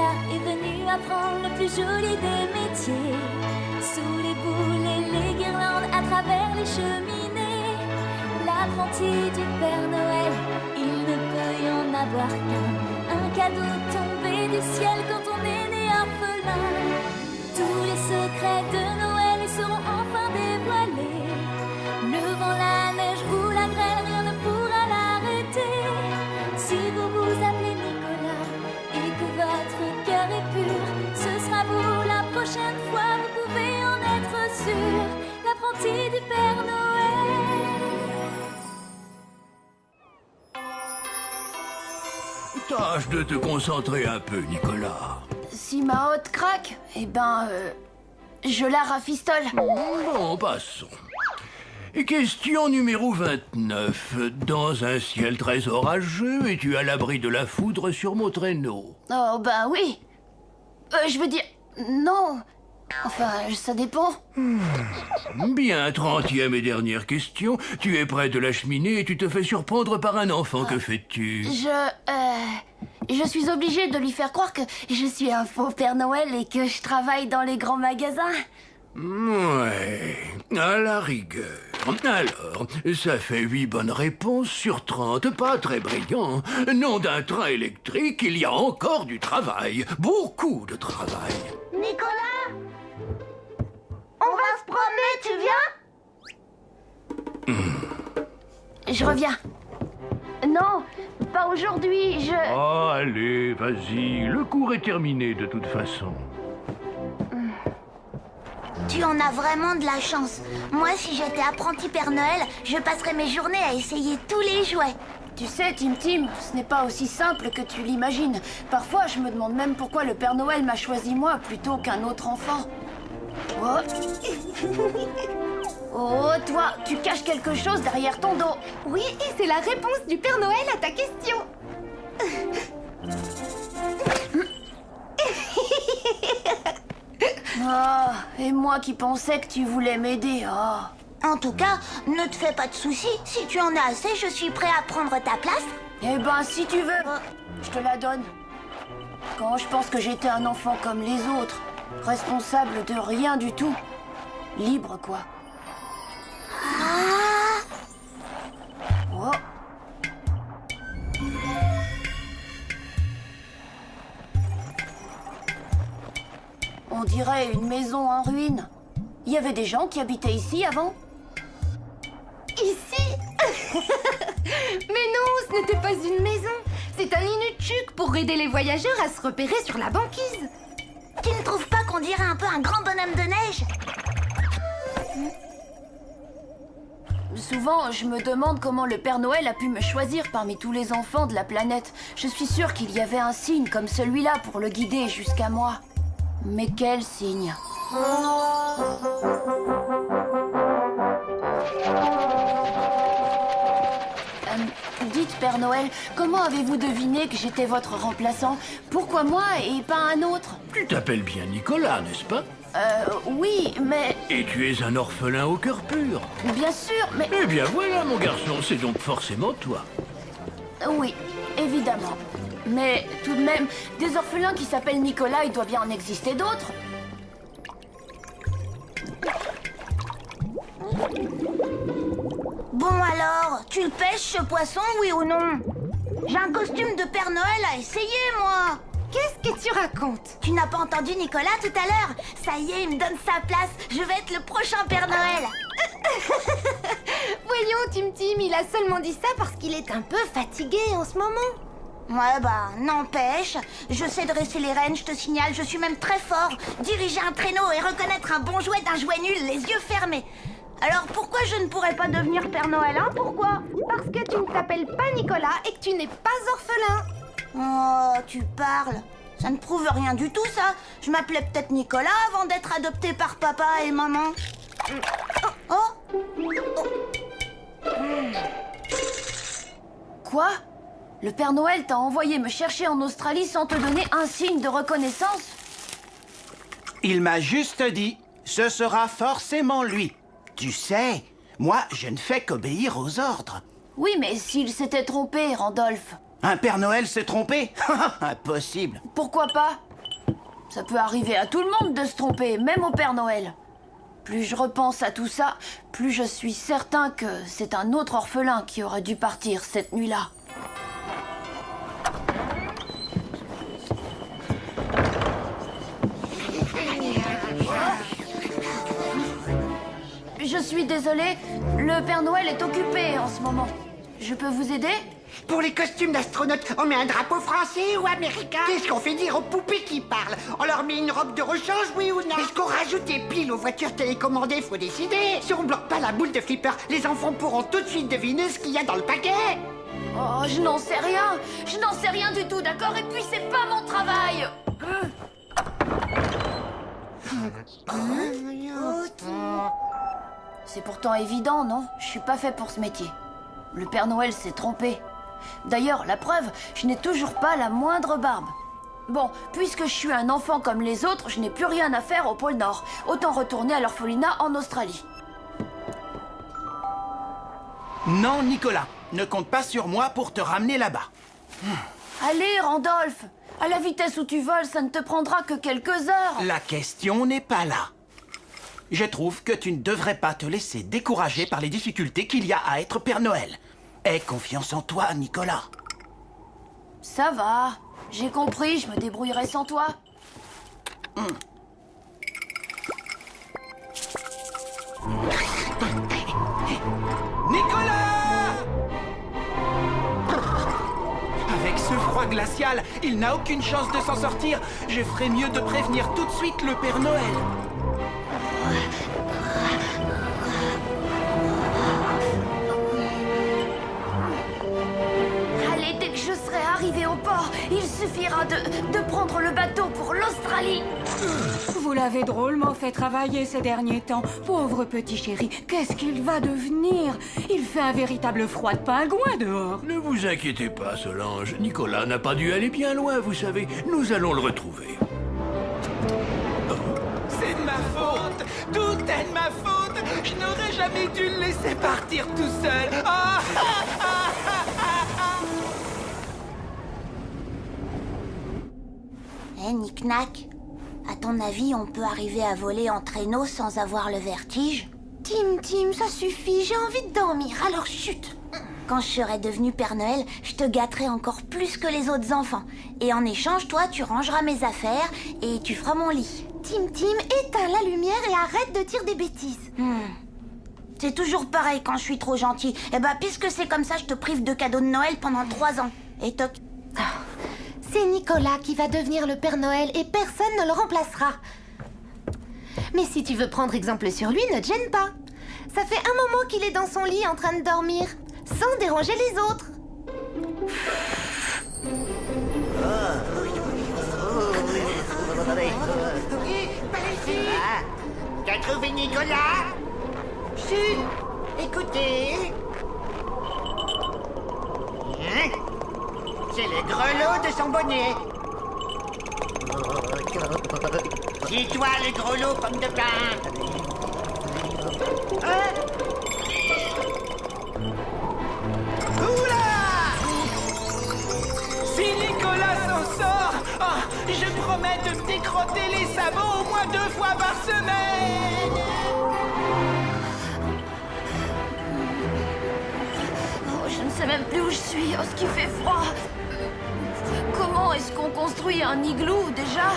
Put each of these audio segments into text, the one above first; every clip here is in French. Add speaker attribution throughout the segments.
Speaker 1: Nicolas est venu apprendre le plus joli des métiers. Sous les boules et les guirlandes, à travers les cheminées, l'apprenti du Père Noël, il ne peut y en avoir qu'un. Un cadeau tombé du ciel quand on est né orphelin. Tous les secrets de Noël seront enfin dévoilés. Le vent, la neige ou la grêle, rien ne pourra l'arrêter. Si vous vous appelez Nicolas et que votre cœur est pur, ce sera vous la prochaine fois, vous pouvez en être sûr. L'apprenti du Père Noël.
Speaker 2: Tâche de te concentrer un peu, Nicolas.
Speaker 3: Si ma hotte craque, eh ben, je la rafistole.
Speaker 2: Bon, passons. Question numéro 29. Dans un ciel très orageux, es-tu à l'abri de la foudre sur mon traîneau?
Speaker 3: Oh, ben oui. Je veux dire, non. Enfin, ça dépend.
Speaker 2: Bien, 30e et dernière question. Tu es près de la cheminée et tu te fais surprendre par un enfant. Que fais-tu?
Speaker 3: Je suis obligée de lui faire croire que je suis un faux Père Noël et que je travaille dans les grands magasins.
Speaker 2: Ouais, à la rigueur. Alors, ça fait 8 bonnes réponses sur 30, pas très brillant. Nom d'un train électrique, il y a encore du travail. Beaucoup de travail.
Speaker 4: Nicolas, on va se promener, tu viens?
Speaker 3: Je reviens. Non, pas aujourd'hui,
Speaker 2: Oh, allez, vas-y, le cours est terminé de toute façon.
Speaker 4: Tu en as vraiment de la chance. Moi, si j'étais apprenti Père Noël, je passerais mes journées à essayer tous les jouets.
Speaker 3: Tu sais, Tim, ce n'est pas aussi simple que tu l'imagines. Parfois, je me demande même pourquoi le Père Noël m'a choisi moi plutôt qu'un autre enfant. Oh. Oh, toi, tu caches quelque chose derrière ton dos.
Speaker 5: Oui, et c'est la réponse du Père Noël à ta question.
Speaker 3: Oh, et moi qui pensais que tu voulais m'aider. Oh.
Speaker 4: En tout cas, ne te fais pas de soucis. Si tu en as assez, je suis prêt à prendre ta place.
Speaker 3: Eh ben, si tu veux, je te la donne. Quand je pense que j'étais un enfant comme les autres, responsable de rien du tout, libre quoi. Oh. On dirait une maison en ruine. Il y avait des gens qui habitaient ici avant?
Speaker 5: Ici? Mais non, ce n'était pas une maison. C'est un inutchuk pour aider les voyageurs à se repérer sur la banquise.
Speaker 4: Tu ne trouves pas qu'on dirait un peu un grand bonhomme de neige?
Speaker 3: Souvent, je me demande comment le Père Noël a pu me choisir parmi tous les enfants de la planète. Je suis sûre qu'il y avait un signe comme celui-là pour le guider jusqu'à moi. Mais quel signe? Dites, Père Noël, comment avez-vous deviné que j'étais votre remplaçant? Pourquoi moi et pas un autre?
Speaker 2: Tu t'appelles bien Nicolas, n'est-ce pas?
Speaker 3: Oui, mais...
Speaker 2: Et tu es un orphelin au cœur pur.
Speaker 3: Bien sûr, mais...
Speaker 2: Eh bien voilà, mon garçon, c'est donc forcément toi.
Speaker 3: Oui, évidemment. Mais tout de même, des orphelins qui s'appellent Nicolas, il doit bien en exister d'autres.
Speaker 4: Bon alors, tu le pêches ce poisson, oui ou non? J'ai un costume de Père Noël à essayer, moi.
Speaker 5: Qu'est-ce que tu racontes?
Speaker 4: Tu n'as pas entendu Nicolas tout à l'heure? Ça y est, il me donne sa place. Je vais être le prochain Père Noël.
Speaker 5: Voyons, Tim, il a seulement dit ça parce qu'il est un peu fatigué en ce moment.
Speaker 4: Ouais, bah, n'empêche. Je sais dresser les rênes, je te signale, je suis même très fort. Diriger un traîneau et reconnaître un bon jouet d'un jouet nul, les yeux fermés. Alors pourquoi je ne pourrais pas devenir Père Noël, hein? Pourquoi?
Speaker 5: Parce que tu ne t'appelles pas Nicolas et que tu n'es pas orphelin.
Speaker 4: Oh, tu parles. Ça ne prouve rien du tout, ça. Je m'appelais peut-être Nicolas avant d'être adopté par papa et maman. Oh.
Speaker 3: Quoi? Le Père Noël t'a envoyé me chercher en Australie sans te donner un signe de reconnaissance?
Speaker 6: Il m'a juste dit, ce sera forcément lui. Tu sais, moi, je ne fais qu'obéir aux ordres.
Speaker 3: Oui, mais s'il s'était trompé, Randolph.
Speaker 6: Un Père Noël s'est trompé? Impossible.
Speaker 3: Pourquoi pas? Ça peut arriver à tout le monde de se tromper, même au Père Noël. Plus je repense à tout ça, plus je suis certain que c'est un autre orphelin qui aurait dû partir cette nuit-là. Je suis désolée, le Père Noël est occupé en ce moment. Je peux vous aider?
Speaker 7: Pour les costumes d'astronautes, on met un drapeau français ou américain? Qu'est-ce qu'on fait dire aux poupées qui parlent? On leur met une robe de rechange, oui ou non? Est-ce qu'on rajoute des piles aux voitures télécommandées? Faut décider. Si on bloque pas la boule de flipper, les enfants pourront tout de suite deviner ce qu'il y a dans le paquet.
Speaker 3: Oh, je n'en sais rien. Je n'en sais rien du tout, d'accord? Et puis c'est pas mon travail. C'est pourtant évident, non? Je suis pas fait pour ce métier. Le Père Noël s'est trompé. D'ailleurs, la preuve, je n'ai toujours pas la moindre barbe. Bon, puisque je suis un enfant comme les autres, je n'ai plus rien à faire au pôle Nord. Autant retourner à l'orphelinat en Australie.
Speaker 6: Non, Nicolas, ne compte pas sur moi pour te ramener là-bas.
Speaker 3: Allez, Randolph! À la vitesse où tu voles, ça ne te prendra que quelques heures.
Speaker 6: La question n'est pas là. Je trouve que tu ne devrais pas te laisser décourager par les difficultés qu'il y a à être Père Noël. Aie confiance en toi, Nicolas.
Speaker 3: Ça va. J'ai compris, je me débrouillerai sans toi.
Speaker 6: Nicolas! Avec ce froid glacial, il n'a aucune chance de s'en sortir. Je ferais mieux de prévenir tout de suite le Père Noël.
Speaker 3: Allez, dès que je serai arrivé au port, il suffira de prendre le bateau pour l'Australie.
Speaker 8: Vous l'avez drôlement fait travailler ces derniers temps. Pauvre petit chéri, qu'est-ce qu'il va devenir? Il fait un véritable froid de pingouin dehors.
Speaker 2: Ne vous inquiétez pas, Solange. Nicolas n'a pas dû aller bien loin, vous savez. Nous allons le retrouver.
Speaker 6: C'est de ma faute. Tout est de ma faute. Je n'aurais jamais dû le laisser partir tout seul. Ah, ah, ah, ah, ah.
Speaker 4: Eh, Nick-Nack, à ton avis, on peut arriver à voler en traîneau sans avoir le vertige?
Speaker 5: Tim, ça suffit, j'ai envie de dormir, alors chut.
Speaker 4: Quand je serai devenu Père Noël, je te gâterai encore plus que les autres enfants. Et en échange, toi, tu rangeras mes affaires et tu feras mon lit.
Speaker 5: Tim, éteins la lumière et arrête de dire des bêtises.
Speaker 4: C'est toujours pareil quand je suis trop gentille. Eh ben, puisque c'est comme ça, je te prive de cadeaux de Noël pendant 3 ans. Et toc.
Speaker 5: C'est Nicolas qui va devenir le Père Noël et personne ne le remplacera. Mais si tu veux prendre exemple sur lui, ne te gêne pas. Ça fait un moment qu'il est dans son lit en train de dormir, sans déranger les autres.
Speaker 7: Oui, par ici. T'as trouvé Nicolas? Chut, écoutez. Hein? C'est le grelot de son bonnet. Dis-toi le grelot, pomme de pain. Hein?
Speaker 6: Oula! Si Nicolas s'en sort, je promets de me décrotter les sabots au moins 2 fois par semaine.
Speaker 3: Oh, je ne sais même plus où je suis. Oh, ce qui fait froid. Comment est-ce qu'on construit un igloo, déjà?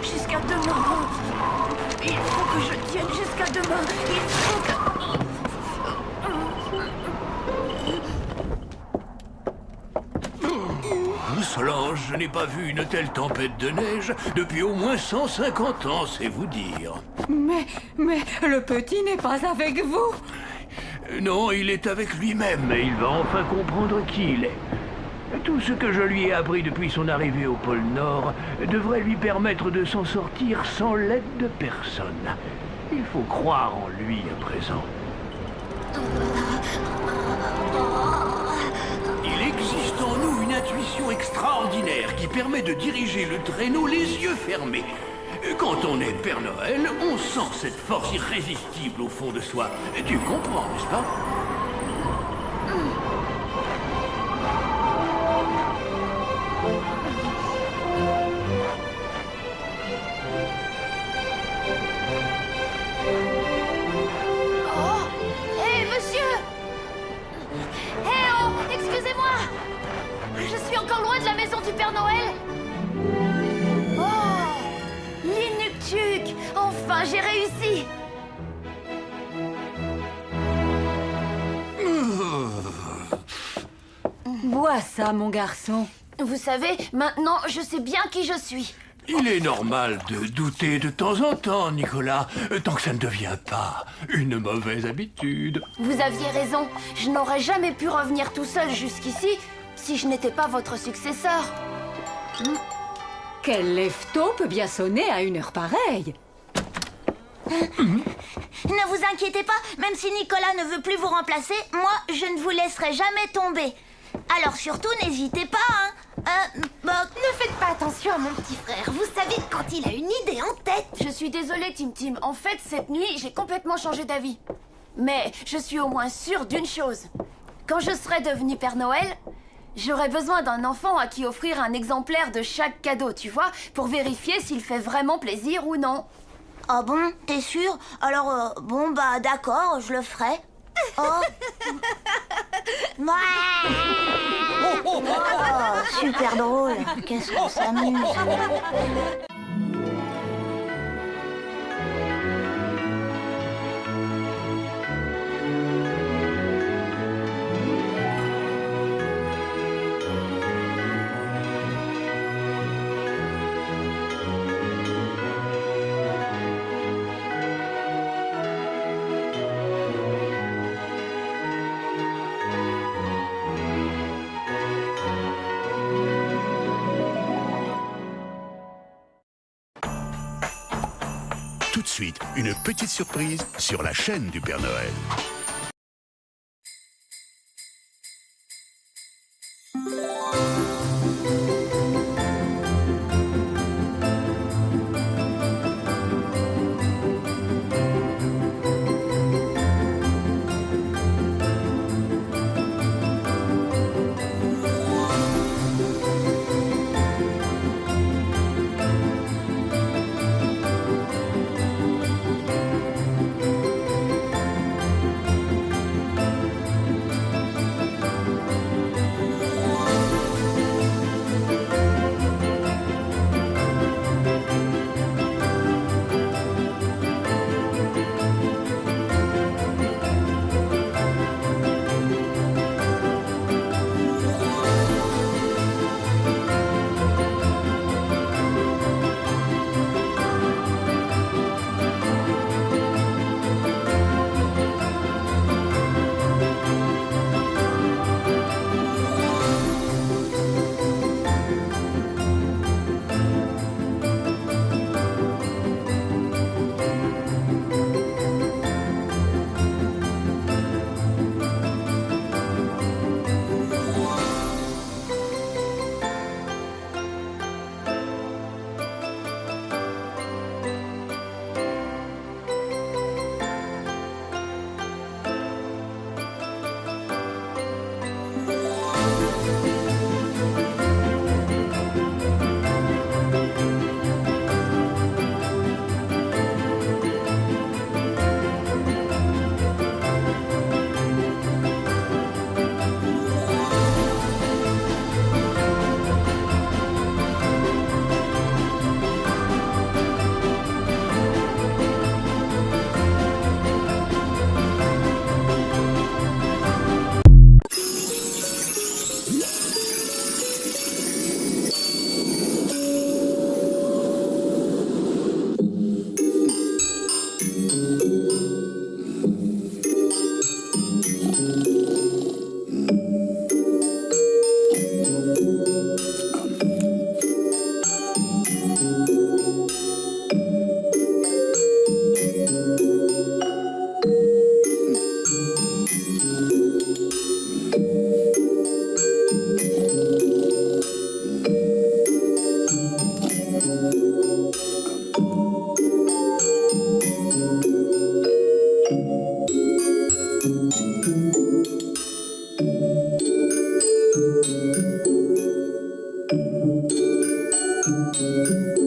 Speaker 3: Jusqu'à demain. Il faut que je tienne jusqu'à demain. Il faut que...
Speaker 2: Solange, je n'ai pas vu une telle tempête de neige depuis au moins 150 ans, c'est vous dire.
Speaker 8: Mais le petit n'est pas avec vous.
Speaker 2: Non, il est avec lui-même et il va enfin comprendre qui il est. Tout ce que je lui ai appris depuis son arrivée au pôle Nord devrait lui permettre de s'en sortir sans l'aide de personne. Il faut croire en lui à présent. extraordinaire qui permet de diriger le traîneau les yeux fermés. Quand on est Père Noël, on sent cette force irrésistible au fond de soi. Tu comprends, n'est-ce pas?
Speaker 3: Oh! Hé, monsieur! Hé, oh! Excusez-moi! Je suis encore loin de la maison du Père Noël! Oh! L'inuktug! Enfin, j'ai réussi!
Speaker 8: Bois ça, mon garçon.
Speaker 3: Vous savez, maintenant, je sais bien qui je suis.
Speaker 2: Il est normal de douter de temps en temps, Nicolas, tant que ça ne devient pas une mauvaise habitude.
Speaker 3: Vous aviez raison. Je n'aurais jamais pu revenir tout seul jusqu'ici si je n'étais pas votre successeur.
Speaker 8: Quel lève-tôt peut bien sonner à une heure pareille?
Speaker 4: Ne vous inquiétez pas, même si Nicolas ne veut plus vous remplacer, moi, je ne vous laisserai jamais tomber. Alors surtout, n'hésitez pas, hein.
Speaker 5: Ne faites pas attention à mon petit frère. Vous savez, quand il a une idée en tête...
Speaker 3: Je suis désolée, Tim Tim. En fait, cette nuit, j'ai complètement changé d'avis. Mais je suis au moins sûre d'une chose. Quand je serai devenue Père Noël, j'aurai besoin d'un enfant à qui offrir un exemplaire de chaque cadeau, tu vois, pour vérifier s'il fait vraiment plaisir ou non.
Speaker 4: Ah bon, t'es sûr? Alors, bon, bah d'accord, je le ferai. Oh. Oh, super drôle. Qu'est-ce qu'on s'amuse.
Speaker 9: Tout de suite, une petite surprise sur la chaîne du Père Noël.
Speaker 1: Thank you.